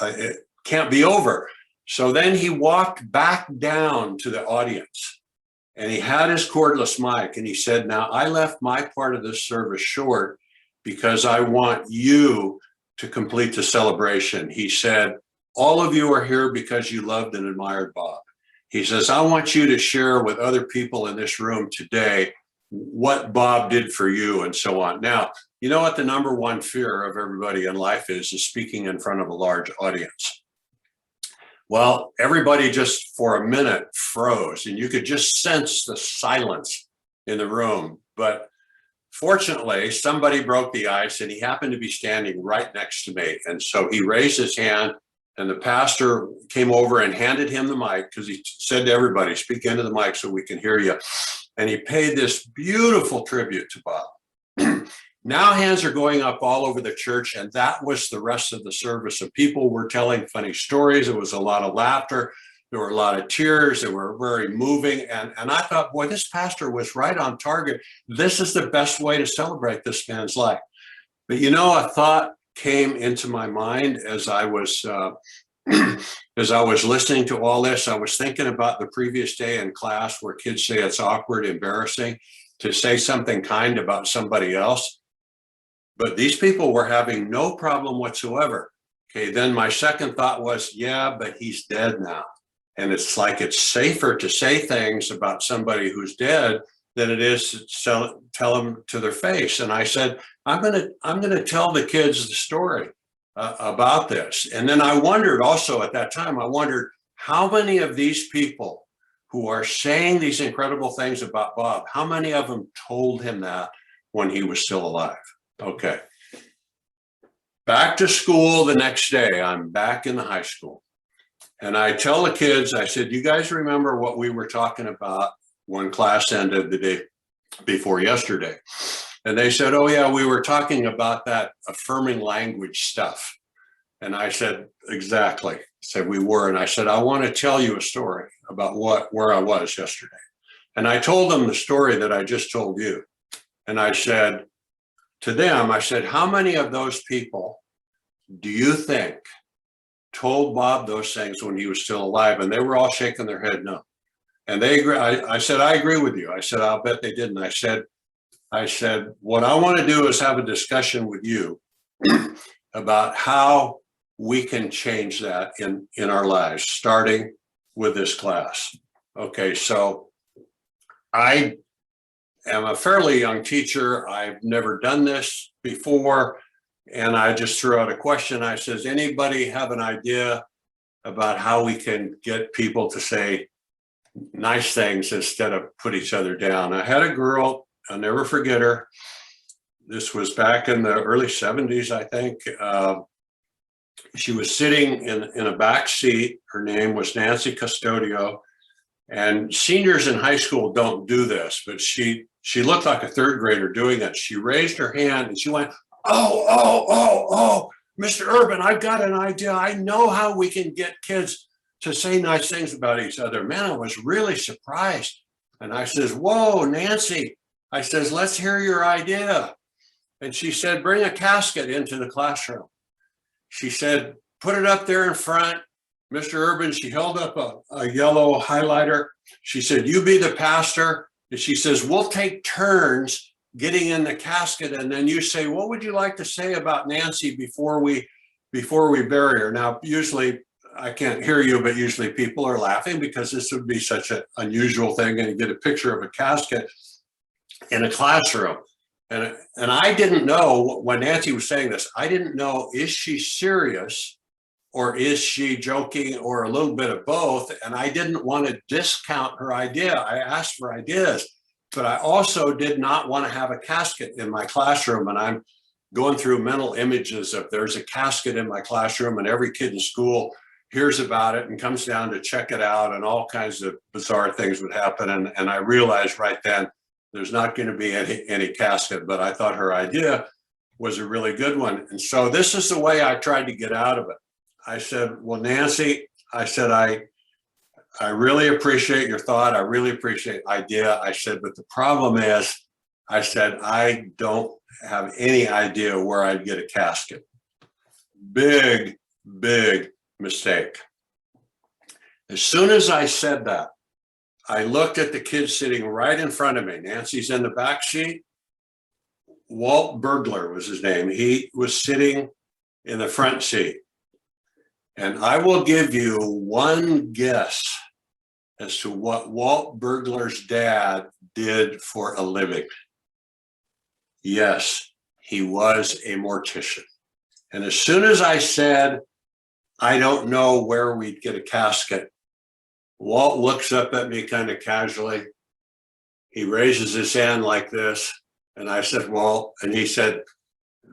it can't be over. So then he walked back down to the audience, and he had his cordless mic, and he said, "Now I left my part of this service short because I want you to complete the celebration." He said, "All of you are here because you loved and admired Bob." He says, "I want you to share with other people in this room today what Bob did for you," and so on. Now, you know what the number one fear of everybody in life is speaking in front of a large audience. Well, everybody just for a minute froze, and you could just sense the silence in the room. But fortunately, somebody broke the ice, and he happened to be standing right next to me. And so he raised his hand, and the pastor came over and handed him the mic, because he said to everybody, "Speak into the mic so we can hear you." And he paid this beautiful tribute to Bob. Now hands are going up all over the church, and that was the rest of the service. And people were telling funny stories. There was a lot of laughter. There were a lot of tears. They were very moving. And I thought, boy, this pastor was right on target. This is the best way to celebrate this man's life. But you know, a thought came into my mind as I was listening to all this. I was thinking about the previous day in class where kids say it's awkward, embarrassing to say something kind about somebody else. But these people were having no problem whatsoever. Okay, then my second thought was, yeah, but he's dead now. And it's like it's safer to say things about somebody who's dead than it is to tell them to their face. And I said, I'm gonna tell the kids the story about this. And then I wondered also at that time, I wondered how many of these people who are saying these incredible things about Bob, how many of them told him that when he was still alive? Okay. Back to school the next day. I'm back in the high school. And I tell the kids, I said, "You guys remember what we were talking about one class ended the day before yesterday. And they said, oh yeah, we were talking about that affirming language stuff. And I said, exactly. I said, we were. And I said, I want to tell you a story about where I was yesterday. And I told them the story that I just told you. And I said to them, I said, how many of those people do you think told Bob those things when he was still alive? And they were all shaking their head no. And they agree. I said, I agree with you. I said, I'll bet they didn't. I said, what I want to do is have a discussion with you about how we can change that in our lives, starting with this class. Okay, so I am a fairly young teacher. I've never done this before. And I just threw out a question. I says, anybody have an idea about how we can get people to say nice things instead of put each other down? I had a girl, I'll never forget her. This was back in the early 70s, I think. She was sitting in a back seat. Her name was Nancy Custodio. And seniors in high school don't do this, but she looked like a third grader doing it. She raised her hand and she went, oh, Mr. Urban, I've got an idea. I know how we can get kids to say nice things about each other. Man, I was really surprised. And I says, whoa, Nancy. I says, let's hear your idea. And she said, bring a casket into the classroom. She said, put it up there in front. Mr. Urban, she held up a yellow highlighter. She said, you be the pastor. And she says, we'll take turns getting in the casket. And then you say, what would you like to say about Nancy before we bury her? Now, usually, I can't hear you, but usually people are laughing because this would be such an unusual thing, and you get a picture of a casket in a classroom. And I didn't know, when Nancy was saying this, I didn't know, is she serious or is she joking or a little bit of both? And I didn't want to discount her idea. I asked for ideas, but I also did not want to have a casket in my classroom. And I'm going through mental images of there's a casket in my classroom and every kid in school hears about it and comes down to check it out, and all kinds of bizarre things would happen. And I realized right then, there's not going to be any casket, but I thought her idea was a really good one. And so this is the way I tried to get out of it. I said, well, Nancy, I said, I really appreciate your thought. I really appreciate idea. I said, but the problem is, I said, I don't have any idea where I'd get a casket. Big mistake. As soon as I said that, I looked at the kid sitting right in front of me. Nancy's in the back seat. Walt Bergler was his name. He was sitting in the front seat. And I will give you one guess as to what Walt Bergler's dad did for a living. Yes, he was a mortician. And as soon as I said, I don't know where we'd get a casket, Walt looks up at me kind of casually. He raises his hand like this. And I said, Walt, and he said,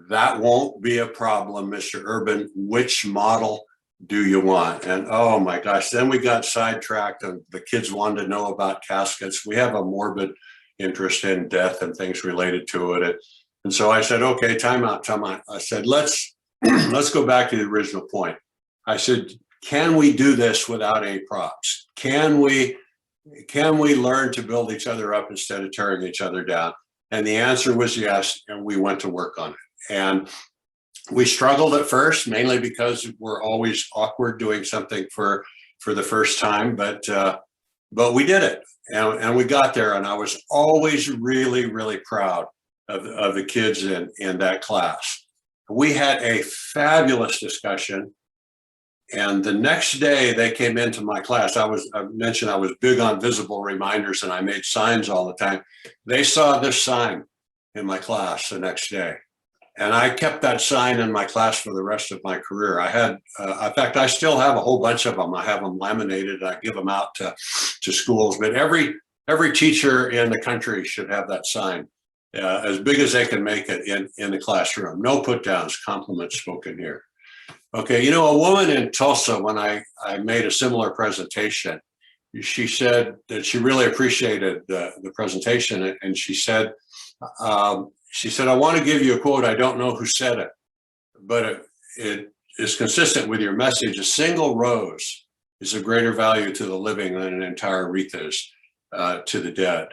that won't be a problem, Mr. Urban. Which model do you want? And oh my gosh, then we got sidetracked and the kids wanted to know about caskets. We have a morbid interest in death and things related to it. And so I said, okay, time out. I said, let's go back to the original point. I said, can we do this without any props? Can we learn to build each other up instead of tearing each other down? And the answer was yes, and we went to work on it. And we struggled at first, mainly because we're always awkward doing something for the first time, but we did it, and we got there. And I was always really proud of the kids in that class. We had a fabulous discussion. And the next day they came into my class. I mentioned I was big on visible reminders and I made signs all the time. They saw this sign in my class the next day. And I kept that sign in my class for the rest of my career. I had, in fact, I still have a whole bunch of them. I have them laminated. I give them out to schools, but every teacher in the country should have that sign, as big as they can make it in the classroom. No put downs, compliments spoken here. Okay, you know, a woman in Tulsa, when I made a similar presentation, she said that she really appreciated the presentation, and she said, I want to give you a quote. I don't know who said it, but it is consistent with your message. A single rose is of greater value to the living than an entire wreath is to the dead.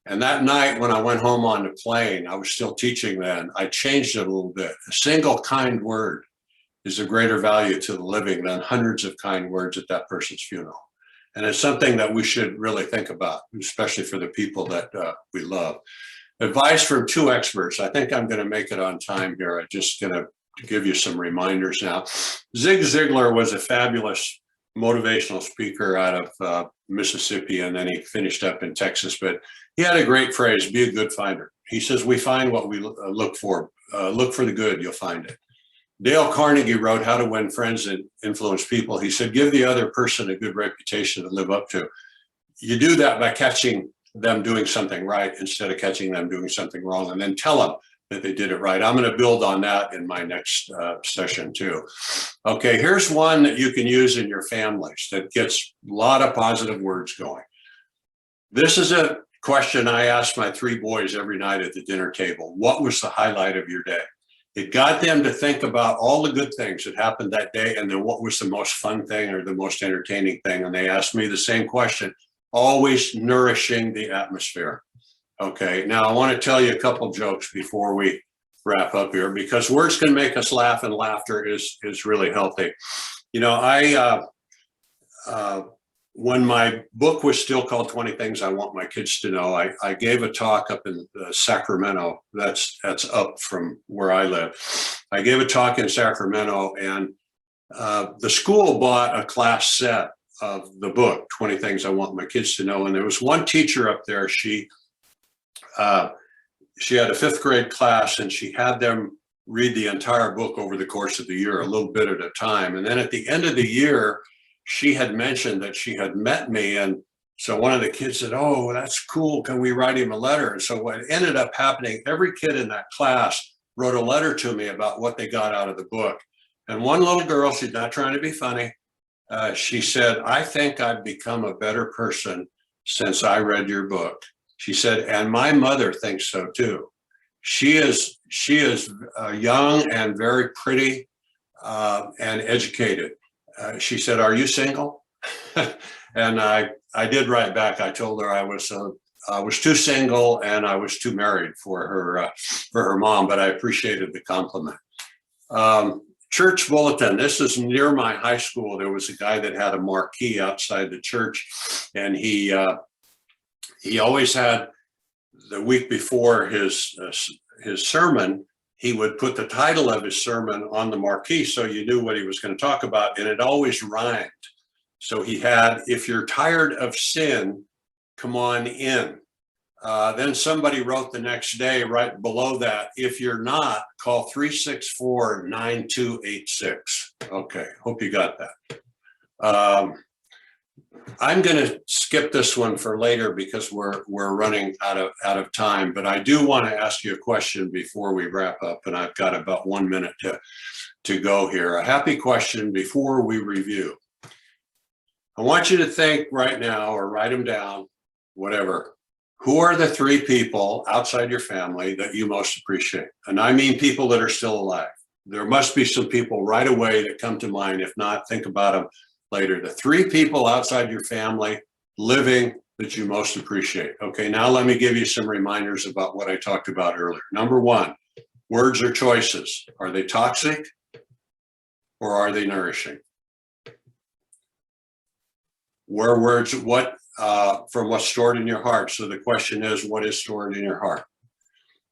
And that night when I went home on the plane, I was still teaching then, I changed it a little bit. A single kind word is of greater value to the living than hundreds of kind words at that person's funeral. And it's something that we should really think about, especially for the people that we love. Advice from two experts. I think I'm going to make it on time here. I'm just going to give you some reminders now. Zig Ziglar was a fabulous motivational speaker out of Mississippi, and then he finished up in Texas. But he had a great phrase, be a good finder. He says, we find what we look for. Look for the good, you'll find it. Dale Carnegie wrote How to Win Friends and Influence People. He said, give the other person a good reputation to live up to. You do that by catching them doing something right instead of catching them doing something wrong, and then tell them that they did it right. I'm going to build on that in my next session too. Okay, here's one that you can use in your families that gets a lot of positive words going. This is a question I ask my three boys every night at the dinner table. What was the highlight of your day? It got them to think about all the good things that happened that day, and then what was the most fun thing or the most entertaining thing. And they asked me the same question, always nourishing the atmosphere. Okay, now I want to tell you a couple jokes before we wrap up here, because words can make us laugh, and laughter is really healthy. You know, when my book was still called 20 Things I Want My Kids to Know, I gave a talk up in Sacramento. That's up from where I live. I gave a talk in Sacramento, and the school bought a class set of the book, 20 Things I Want My Kids to Know. And there was one teacher up there, she had a fifth grade class, and she had them read the entire book over the course of the year, a little bit at a time. And then at the end of the year, she had mentioned that she had met me. And so one of the kids said, oh, that's cool. Can we write him a letter? And so what ended up happening, every kid in that class wrote a letter to me about what they got out of the book. And one little girl, she's not trying to be funny, she said, I think I've become a better person since I read your book. She said, and my mother thinks so too. She is young and very pretty and educated. She said, are you single? And I did write back. I told her I was too single and I was too married for her mom, but I appreciated the compliment. Church bulletin. This is near my high school. There was a guy that had a marquee outside the church, and he always had, the week before his sermon, he would put the title of his sermon on the marquee so you knew what he was going to talk about, and it always rhymed. So he had, if you're tired of sin, come on in. Then somebody wrote the next day right below that, if you're not, call 364-9286. Okay, hope you got that. I'm going to skip this one for later because we're running out of time, but I do want to ask you a question before we wrap up, and I've got about 1 minute to go here. A happy question before we review. I want you to think right now, or write them down, whatever. Who are the three people outside your family that you most appreciate? And I mean people that are still alive. There must be some people right away that come to mind. If not, think about them later. The three people outside your family living that you most appreciate. Okay, now let me give you some reminders about what I talked about earlier. Number one, words or choices. Are they toxic or are they nourishing? Where words, from what's stored in your heart. So the question is, what is stored in your heart?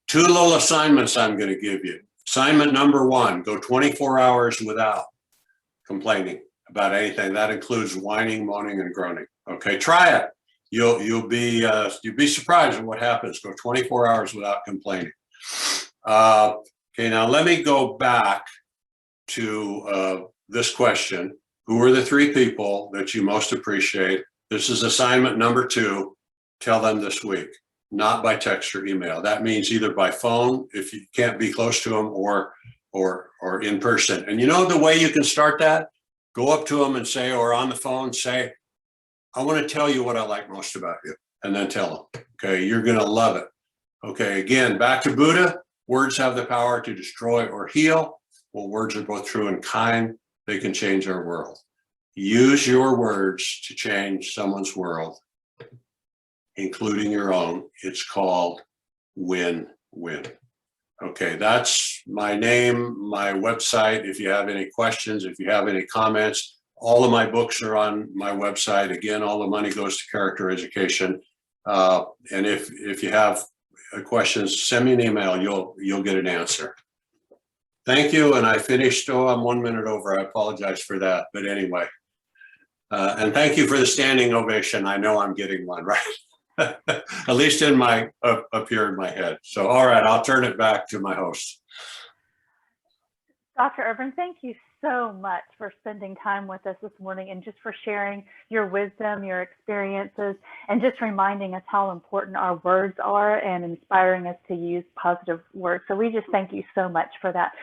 Two little assignments I'm going to give you. Assignment number one, go 24 hours without complaining about anything. That includes whining, moaning, and groaning. Okay, try it. You'll be surprised at what happens. Go 24 hours without complaining. Okay, now let me go back to this question. Who are the three people that you most appreciate? This is assignment number two. Tell them this week, not by text or email. That means either by phone, if you can't be close to them, or in person. And you know the way you can start that? Go up to them and say, or on the phone, say, I want to tell you what I like most about you, and then tell them. Okay, you're going to love it. Okay, again, back to Buddha. Words have the power to destroy or heal. Well, words are both true and kind. They can change our world. Use your words to change someone's world, including your own. It's called win-win. Okay, that's my name, my website. If you have any questions, if you have any comments, all of my books are on my website. Again, all the money goes to character education. And if you have questions, send me an email. You'll get an answer. Thank you. And I finished. Oh, I'm 1 minute over. I apologize for that. But anyway, and thank you for the standing ovation. I know I'm getting one, right? At least in my up here in my head. So, all right, I'll turn it back to my host. Dr. Irvin, thank you so much for spending time with us this morning and just for sharing your wisdom, your experiences, and just reminding us how important our words are and inspiring us to use positive words. So we just thank you so much for that.